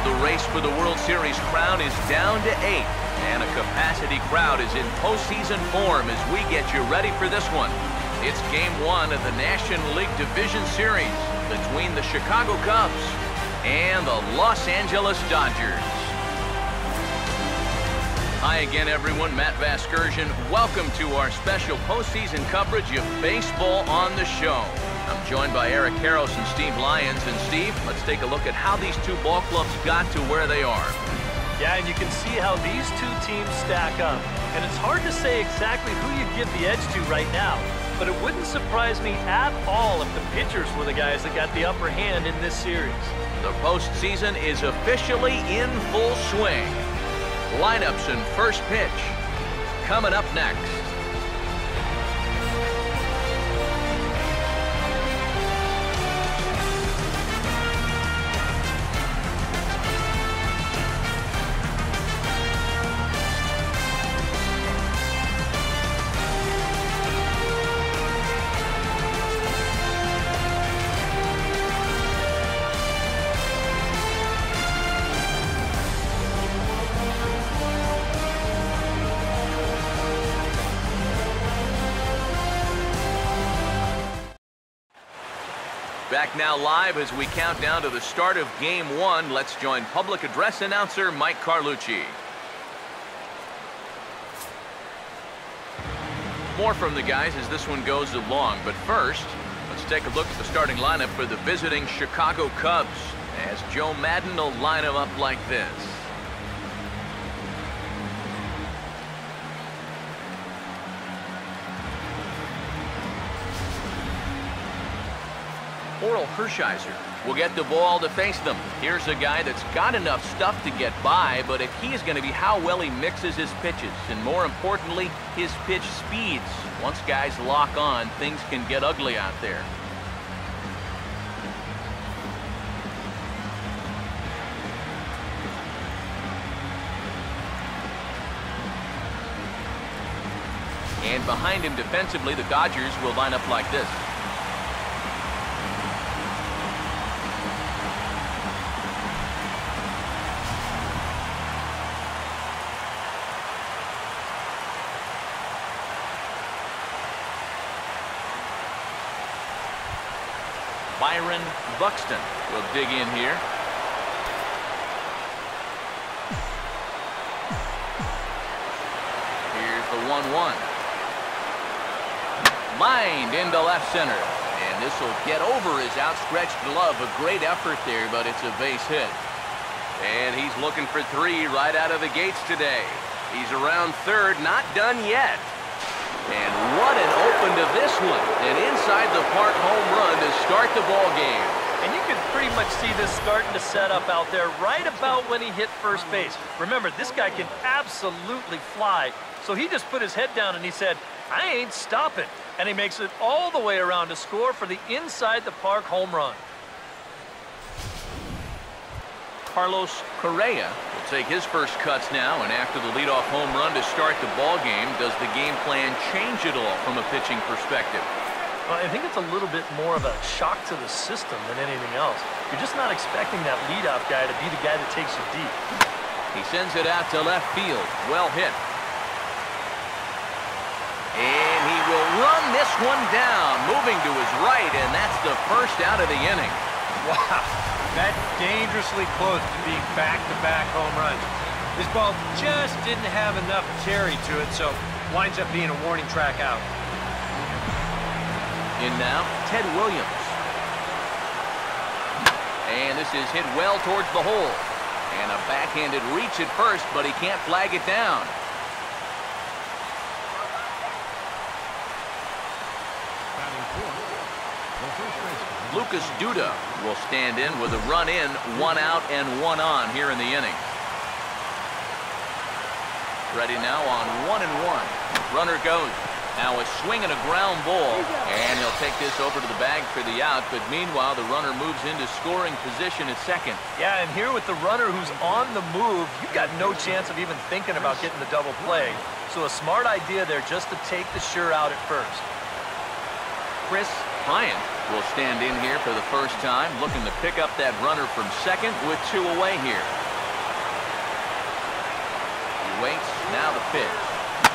the race for the World Series crown is down to 8, and a capacity crowd is in postseason form as we get you ready for this one. It's Game 1 of the National League Division Series between the Chicago Cubs and the Los Angeles Dodgers. Hi again, everyone. Matt Vasgersian. Welcome to our special postseason coverage of baseball on the show. I'm joined by Eric Karros and Steve Lyons. And Steve, let's take a look at how these two ball clubs got to where they are. Yeah, and you can see how these two teams stack up. And it's hard to say exactly who you'd give the edge to right now. But it wouldn't surprise me at all if the pitchers were the guys that got the upper hand in this series. The postseason is officially in full swing. Lineups and first pitch coming up next. Back now live as we count down to the start of Game 1. Let's join public address announcer Mike Carlucci. More from the guys as this one goes along, but first, let's take a look at the starting lineup for the visiting Chicago Cubs as Joe Madden will line them up like this. Oral Hershiser will get the ball to face them. Here's a guy that's got enough stuff to get by, but a key is going to be how well he mixes his pitches, and more importantly, his pitch speeds. Once guys lock on, things can get ugly out there. And behind him defensively, the Dodgers will line up like this. Byron Buxton will dig in here. Here's the 1-1. Lined into left center. And this will get over his outstretched glove. A great effort there, but it's a base hit. And he's looking for 3 right out of the gates today. He's around third, not done yet. And what an open to this one. An inside the park home run to start the ball game. And you can pretty much see this starting to set up out there right about when he hit first base. Remember, this guy can absolutely fly. So he just put his head down and he said, I ain't stopping. And he makes it all the way around to score for the inside the park home run. Carlos Correa will take his first cuts now, and after the leadoff home run to start the ball game, does the game plan change at all from a pitching perspective? Well, I think it's a little bit more of a shock to the system than anything else. You're just not expecting that leadoff guy to be the guy that takes you deep. He sends it out to left field. Well hit. And he will run this one down, moving to his right, and that's the first out of the inning. Wow. That's dangerously close to being back-to-back home runs. This ball just didn't have enough carry to it, so winds up being a warning track out. In now, Ted Williams. And this is hit well towards the hole. And a backhanded reach at first, but he can't flag it down. Lucas Duda will stand in with a run in, 1 out and 1 on here in the inning. Ready now on 1-1. Runner goes. Now a swing and a ground ball, and he'll take this over to the bag for the out, but meanwhile the runner moves into scoring position at second. Yeah, and here with the runner who's on the move, you've got no chance of even thinking about getting the double play. So a smart idea there just to take the sure out at first. Chris Bryant will stand in here for the first time, looking to pick up that runner from second with 2 away here. He waits, now the pitch.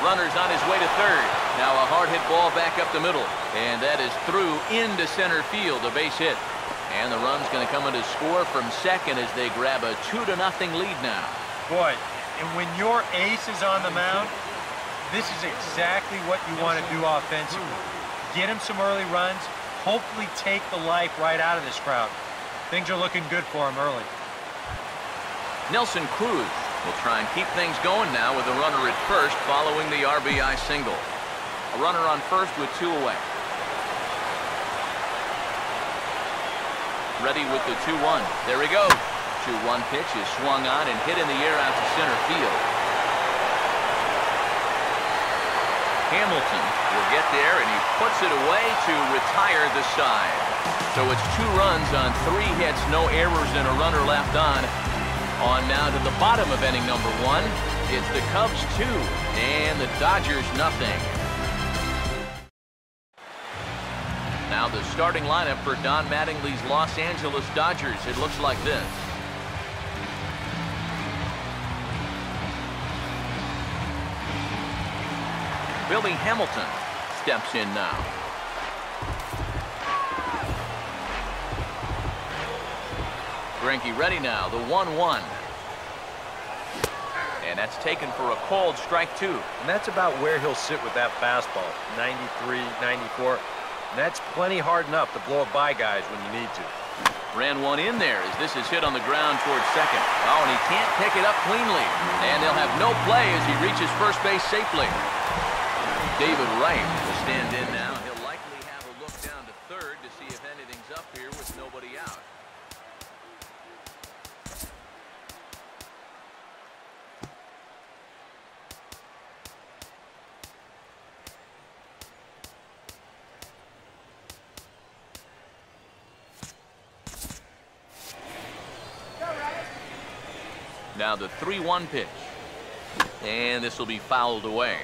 Runner's on his way to third. Now a hard hit ball back up the middle. And that is through into center field, a base hit. And the run's going to come in to score from second as they grab a 2-0 lead now. Boy, and when your ace is on the mound, this is exactly what you want to do offensively. Get him some early runs, hopefully take the life right out of this crowd. Things are looking good for him early. Nelson Cruz will try and keep things going now with a runner at first following the RBI single. A runner on first with 2 away. Ready with the 2-1. There he goes. 2-1 pitch is swung on and hit in the air out to center field. Hamilton will get there, and he puts it away to retire the side. So it's 2 runs on 3 hits, no errors, and a runner left on. On now to the bottom of inning number 1. It's the Cubs 2 and the Dodgers nothing. Now the starting lineup for Don Mattingly's Los Angeles Dodgers. It looks like this. Billy Hamilton steps in now. Greinke ready now, the 1-1. And that's taken for a called strike 2. And that's about where he'll sit with that fastball, 93, 94. And that's plenty hard enough to blow it by guys when you need to. Ran one in there as this is hit on the ground towards second. Oh, and he can't pick it up cleanly. And they'll have no play as he reaches first base safely. David Wright will stand in now. He'll likely have a look down to third to see if anything's up here with nobody out. Now the 3-1 pitch. And this will be fouled away.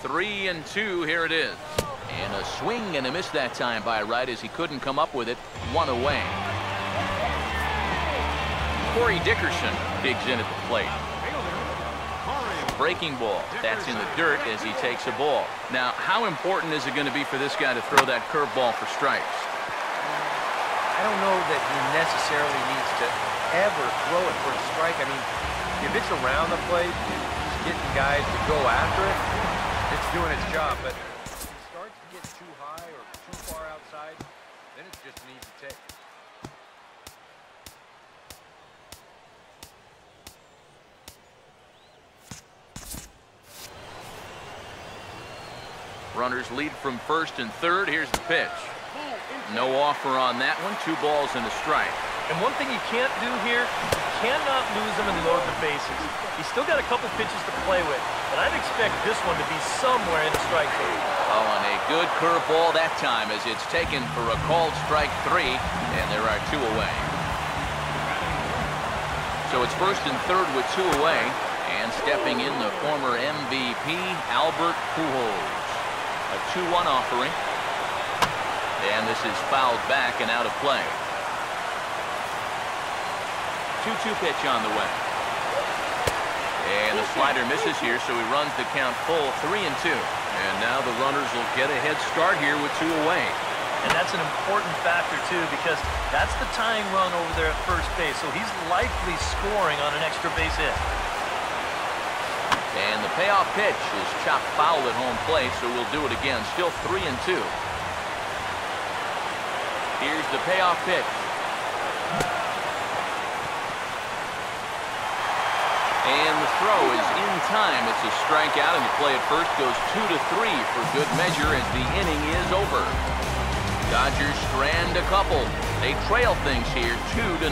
Three and 2, here it is. And a swing and a miss that time by Wright as he couldn't come up with it. 1 away. Corey Dickerson digs in at the plate. Breaking ball. That's in the dirt as he takes a ball. Now, how important is it going to be for this guy to throw that curveball for strikes? I don't know that he necessarily needs to ever throw it for a strike. I mean, if it's around the plate, he's getting guys to go after it. It's doing its job, but if it starts to get too high or too far outside, then it's just an easy take. Runners lead from first and third. Here's the pitch. No offer on that one. 2 balls and a strike. And one thing you can't do here, you cannot lose them and load the bases. He's still got a couple pitches to play with, but I'd expect this one to be somewhere in the strike zone. Oh, and a good curveball that time as it's taken for a called strike 3, and there are 2 away. So it's first and third with 2 away, and stepping in the former MVP, Albert Pujols. A 2-1 offering, and this is fouled back and out of play. 2-2 pitch on the way. And the slider misses here, so he runs the count full, 3 and 2. And now the runners will get a head start here with 2 away. And that's an important factor, too, because that's the tying run over there at first base. So he's likely scoring on an extra base hit. And the payoff pitch is chopped foul at home plate, so we'll do it again. Still 3 and 2. Here's the payoff pitch. And the throw is in time. It's a strikeout, and the play at first goes 2-3 for good measure as the inning is over. Dodgers strand a couple. They trail things here 2-0.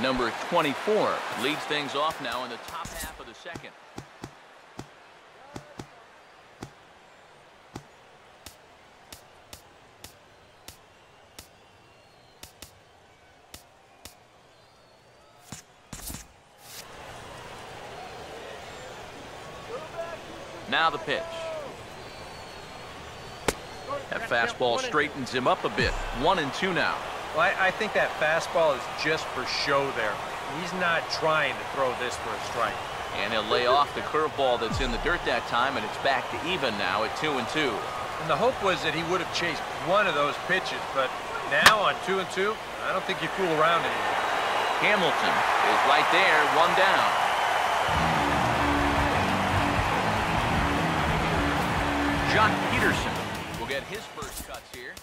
Number 24 leads things off now in the top half of the second. Now the pitch. That fastball straightens him up a bit. 1-2 now. Well, I think that fastball is just for show there. He's not trying to throw this for a strike. And he'll lay off the curveball that's in the dirt that time, and it's back to even now at 2-2. And the hope was that he would have chased one of those pitches, but now on 2-2, I don't think you fool around anymore. Hamilton is right there, one down. Jock Peterson will get his first cuts here.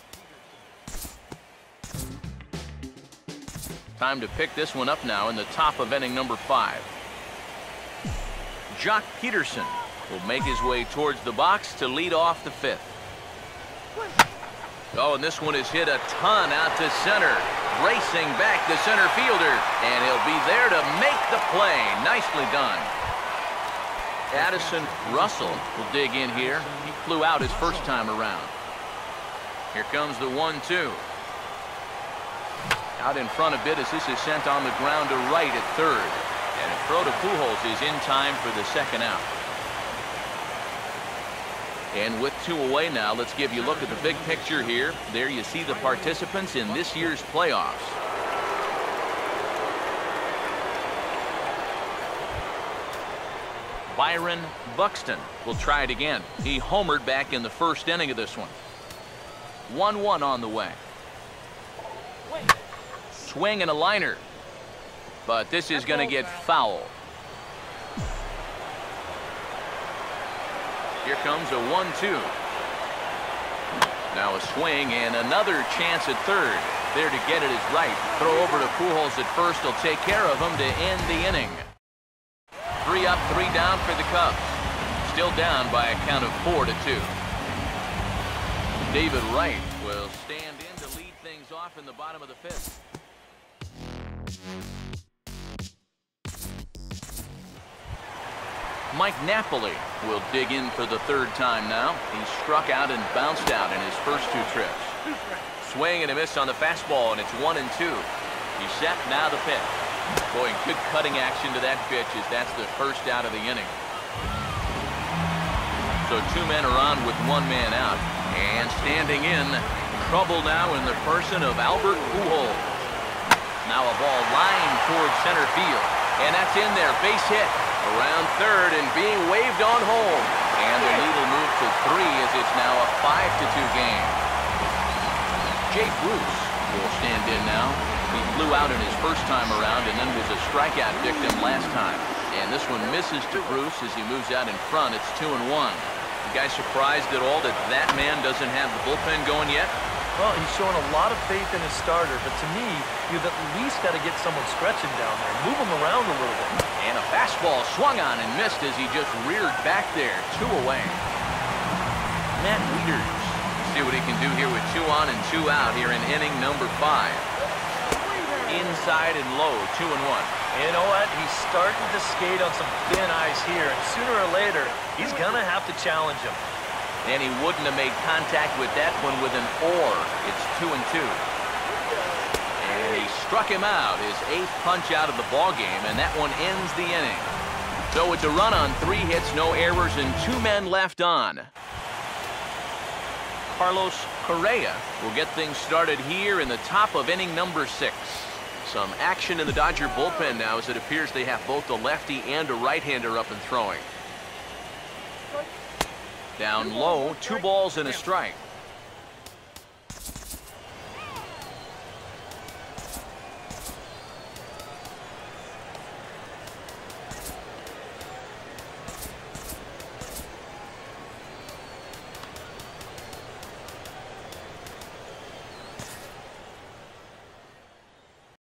Time to pick this one up now in the top of inning number 5. Jock Peterson will make his way towards the box to lead off the 5th. Oh, and this one is hit a ton out to center. Racing back the center fielder, and he'll be there to make the play. Nicely done. Addison Russell will dig in here. He flew out his first time around. Here comes the 1-2. Out in front a bit as this is sent on the ground to right at third. And a throw to Pujols is in time for the second out. And with 2 away now, let's give you a look at the big picture here. There you see the participants in this year's playoffs. Byron Buxton will try it again. He homered back in the first inning of this one. 1-1 on the way. Swing and a liner. But this is going to get foul. Here comes a 1-2. Now a swing and another chance at third. There to get it is right. Throw over to Pujols at first. He'll take care of him to end the inning. 3 up, 3 down for the Cubs. Still down by a count of 4-2. David Wright will stand in to lead things off in the bottom of the 5th. Mike Napoli will dig in for the 3rd time now. He struck out and bounced out in his first 2 trips. Swing and a miss on the fastball, and it's 1-2. He's set, now the pitch. Boy, good cutting action to that pitch as that's the first out of the inning. So 2 men are on with 1 man out. And standing in, trouble now in the person of Albert Pujols. Now a ball lined towards center field. And that's in there, base hit. Around third and being waved on home. And the lead will move to 3 as it's now a 5-2 game. Jay Bruce will stand in now. He flew out in his first time around and then was a strikeout victim last time. And this one misses to Bruce as he moves out in front. It's 2-1. You guys surprised at all that that man doesn't have the bullpen going yet? Well, he's showing a lot of faith in his starter, but to me, you've at least got to get someone stretching down there. Move him around a little bit. And a fastball swung on and missed as he just reared back there. 2 away. Matt Wieters. See what he can do here with 2 on and 2 out here in inning number 5. Inside and low, 2-1. You know what? He's starting to skate on some thin ice here, and sooner or later, he's going to have to challenge him. And he wouldn't have made contact with that one with an or. It's 2-2. And he struck him out, his 8th punch out of the ball game, and that one ends the inning. So it's a run on 3 hits, no errors, and 2 men left on. Carlos Correa will get things started here in the top of inning number 6. Some action in the Dodger bullpen now as it appears they have both a lefty and a right-hander up and throwing. Down low, 2 balls and a strike.